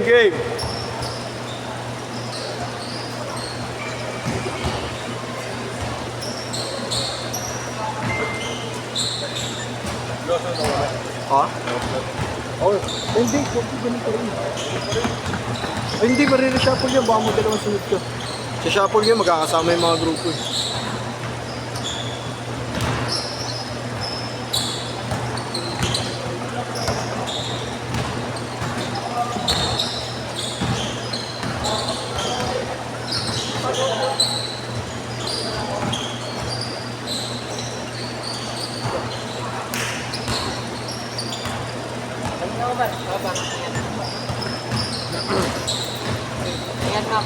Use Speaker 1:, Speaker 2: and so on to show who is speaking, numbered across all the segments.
Speaker 1: game, game. Ha? Oh, hindi. Ganun pa rin. Ay, hindi. Marire-shuffle yan. Baka mo dalawang sunod ka. Sa shuffle yan, magkakasama yung mga grupo eh.
Speaker 2: Ayan, ma'am.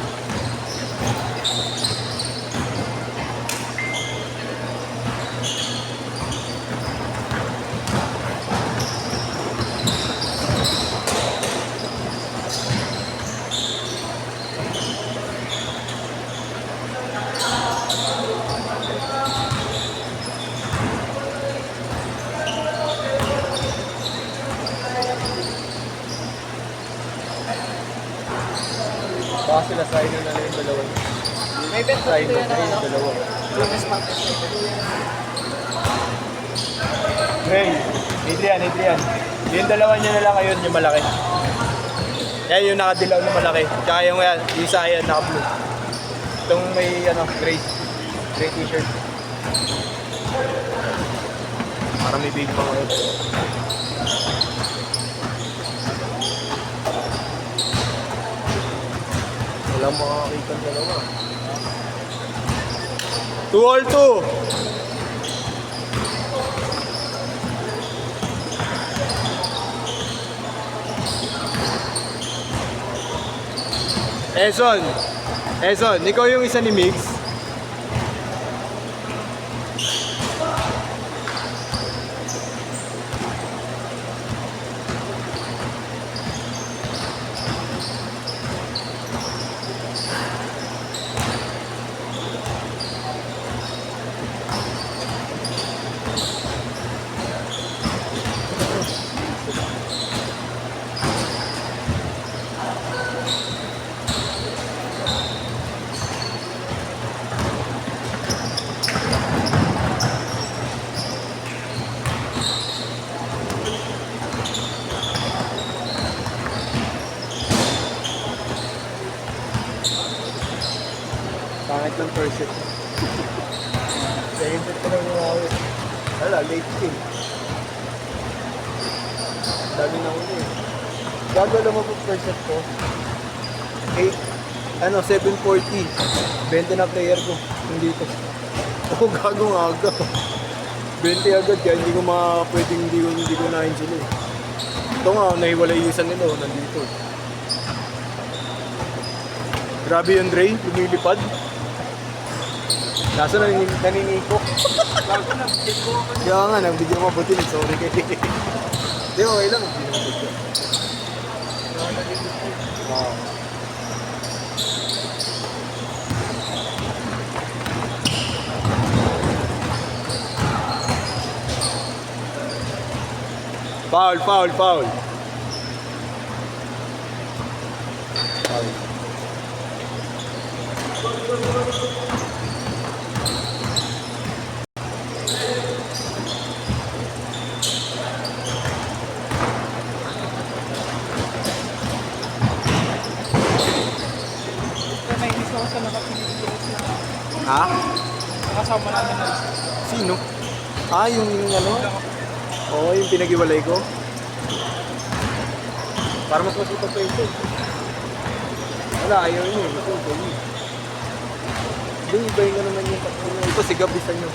Speaker 1: Baka sila sign na yung dalawa.
Speaker 2: May bet
Speaker 1: Sign
Speaker 2: dito
Speaker 1: na
Speaker 2: yan,
Speaker 1: yung
Speaker 2: ano?
Speaker 1: dalawa.
Speaker 2: Lunes Martes.
Speaker 1: Hey, Adrian. Yung dalawa niya na lang ngayon, yung malaki. Yan yung nakadilaw na malaki. Tsaka yung isa yan, naka-blue. Itong may gray t-shirt. Para may big pa ngayon. Walang makakakita ng dalawa. 2 all 2. Eson, ikaw yung isa ni Mix. Pangit ng first set. Second set ko lang nawawi. Wala, late game. Dami na ulit eh. Gagawin mo po first set ko. 740. 20 na player ko. Hindi ito. Ako gagawin aga. 20 agad kaya hindi ko pwedeng hindi ko nahin sila eh. Ito nga, nahiwalay yung isa nila. Nandito. Grabe yung Dre, lumilipad. Nasa naniniko. Kaya nga, nag-video ko mabuti. Sorry kayo. Hindi, okay lang. Hindi naman video. Foul. Foul.
Speaker 2: May gusto ko sa nakapilipilis na
Speaker 1: Ha?
Speaker 2: nakasama natin na isa.
Speaker 1: Sino? Yung ano? Oo, yung pinag-iwalay ko. Para mas masipag pa ito. Wala, ayaw yun eh. Ito, yung iba-iba naman yung tatlo na ito, si Gabisan nyo.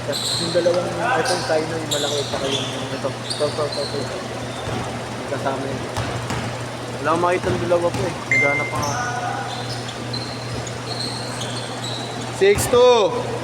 Speaker 1: Tapos yung dalawang itong China, yung malaki at saka yung ito. Ito. Kasama yun. Wala akong makita ng dalawa po eh. Naghanap pa nga. 6-2!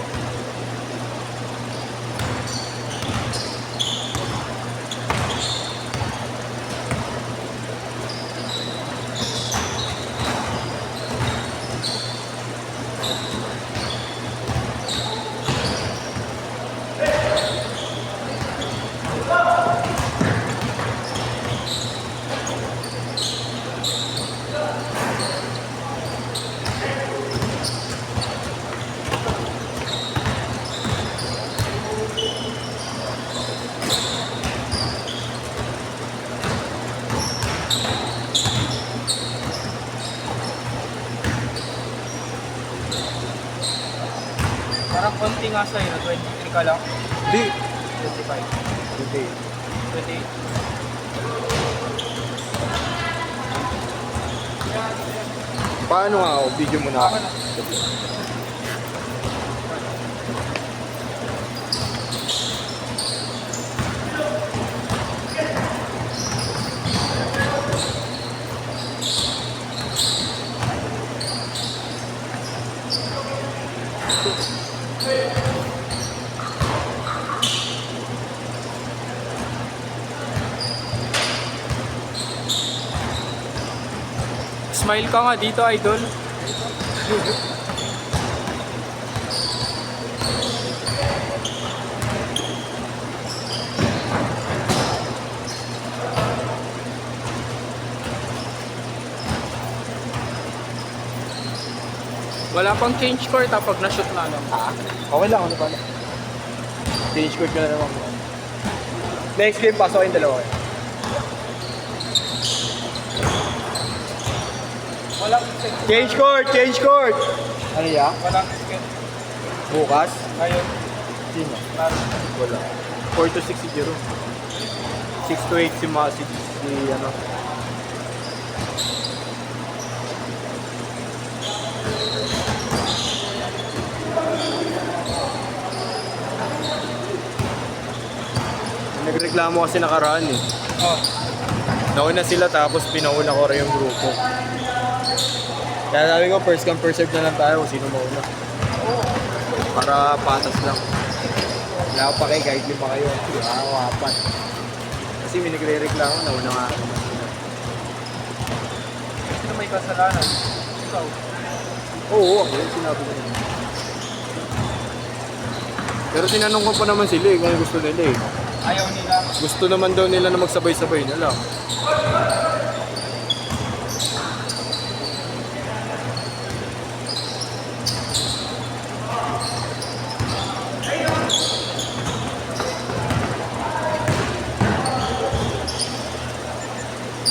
Speaker 2: konti nga sa'yo, 23 ka lang.
Speaker 1: Hindi.
Speaker 2: 25.
Speaker 1: Hindi.
Speaker 2: 28.
Speaker 1: Paano nga ako? Video mo na ako.
Speaker 2: Ako na. Smile ka nga dito, idol. Wala pang change court pag na-shoot na lang.
Speaker 1: Okay lang, ano pala. Change court ko na naman. Next game, pasok kayong dalawa.
Speaker 2: Walang
Speaker 1: Change court! Change court! Ano ya?
Speaker 2: Walang skate.
Speaker 1: Bukas?
Speaker 2: Ngayon,
Speaker 1: Sino?
Speaker 2: laro.
Speaker 1: Wala. 4 to 6 si Jiro. 6 to 8 si ano. Nagreklamo kasi nakaraan eh.
Speaker 2: Oh.
Speaker 1: Nauna sila tapos pinauna ko rin yung grupo. Kaya sabi ko first come first serve na lang tayo kung sino mauna. Para patas lang. Wala ko pa kayo kahit 5 kayo. Ako 4. Kasi may nagre-reklamo nauna nga ako.
Speaker 2: Sino may kasalanan? Ikaw.
Speaker 1: Oo, ako yung sinabi ko yun. Pero tinanong ko pa naman sila eh, kung gusto nila eh.
Speaker 2: Ayaw nila.
Speaker 1: Gusto naman daw nila na magsabay-sabay na lang.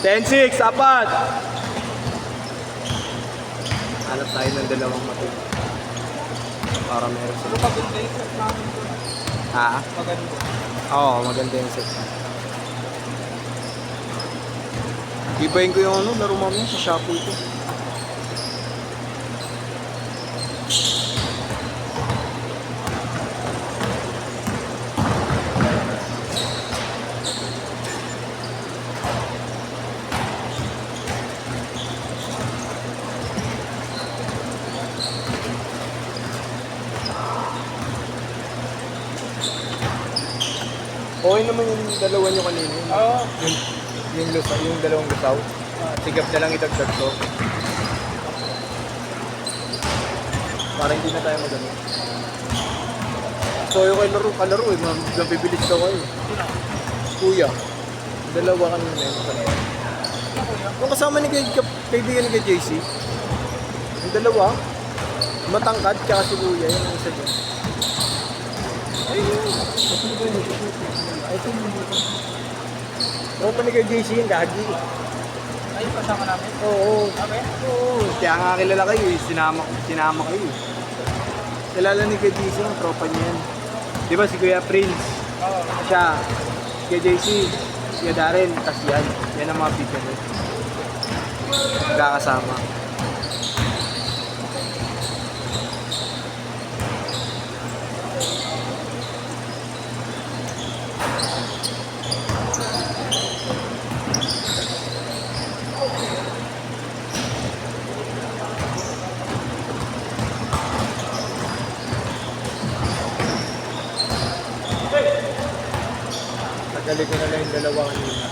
Speaker 1: Ten-six, apat! Hanap tayo ng dalawang mati. Para meron
Speaker 2: Pero
Speaker 1: sila.
Speaker 2: maganda yung set namin ko.
Speaker 1: Ha?
Speaker 2: Maganda.
Speaker 1: Oo, maganda yung set. Ibayin ko yung ano, laro mamaya sa Shopee ko. Okay naman yung dalawa nyo kanina.
Speaker 2: Oo.
Speaker 1: Yung dalawang lusaw. Sigap na lang itagdag to. Para hindi na tayo magano. So yung kalaro eh, mabibilis daw kayo. Kuya. Dalawa kanina yung kanina. Yung kasama ni kaibigan ni kay JC. Yung dalawa. Matangkad, tsaka si Kuya. Yung isa dyan. Ayun. Yung pa ni kay JC yung gagi.
Speaker 2: Ay, kasama namin.
Speaker 1: Oo.
Speaker 2: Okay.
Speaker 1: Oo. Kaya nga kilala kayo eh. Sinama kayo eh. Kilala ni kay JC yung tropa niya yan. Di ba si Kuya Prince?
Speaker 2: Oo.
Speaker 1: Siya. Kay JC. Kuya Darren. Tas yan. Yan ang mga bigyan mo. Magkakasama. Tagali ko na lang yung dalawa kanina.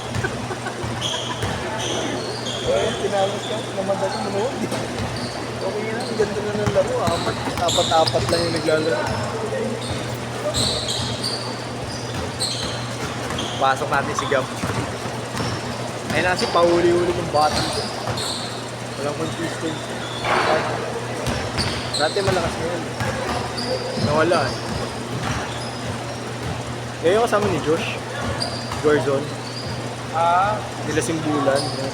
Speaker 1: Tinawag ka. Namadali mo noon. Okay na. Ang ganda na ng laro. Apat lang yung naglalaro. Pasok natin si Gab. Ayun na kasi pauli-uli yung bata. Walang consistency. Dati malakas na yan. Nawala eh. Kaya yung kasama ni Josh. Gorzon. Nila Simbulan. Yan.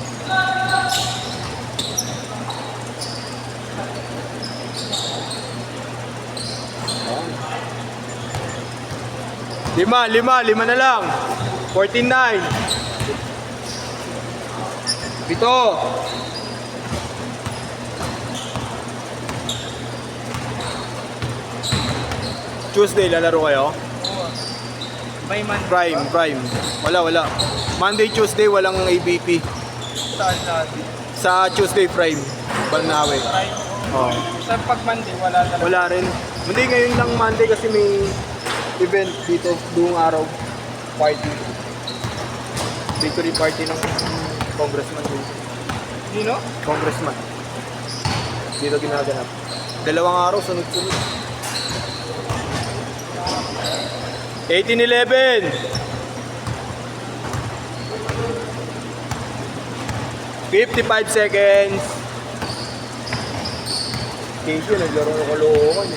Speaker 1: Ayan. Lima na lang. 49. Pito. Tuesday, lalaro kayo?
Speaker 2: Oo. May man.
Speaker 1: Prime. Wala. Monday, Tuesday, walang ABP.
Speaker 2: Saan natin?
Speaker 1: Sa Tuesday, Prime. Balnawe.
Speaker 2: Try.
Speaker 1: Oh.
Speaker 2: Sa pag Monday, wala talaga.
Speaker 1: Wala rin. Hindi, ngayon lang Monday kasi may event dito buong araw. Party. Victory party ng congressman dito.
Speaker 2: Dino?
Speaker 1: Congressman. Dito ginaganap. Dalawang araw, sunod-sunod. 18-11. 55 seconds. Casey, naglaro ng kalokohan.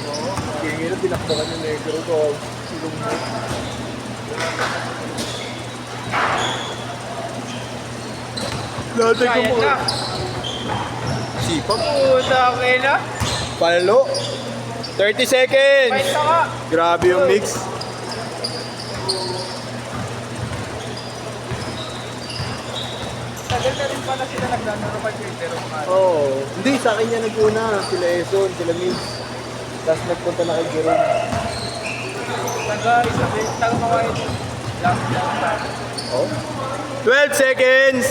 Speaker 1: Casey na tinakbakan yung negro ko. Silong mo. Dati ko
Speaker 2: Kaya
Speaker 1: mo.
Speaker 2: na.
Speaker 1: Sipag.
Speaker 2: Puta, okay na.
Speaker 1: Palo. 30 seconds.
Speaker 2: Fight na ka.
Speaker 1: Grabe yung mix.
Speaker 2: Tagal na rin pala sila naglalaro kay Pedro Mar.
Speaker 1: Oo. Hindi, sa akin yan nag-una. Sila Eson, sila Mix. Tapos nagpunta na kay Jerome.
Speaker 2: Taga-kawain. Lang.
Speaker 1: Oh. 12 seconds.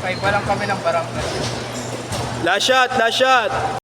Speaker 2: Kaya pa lang kami ng barangay.
Speaker 1: Last shot.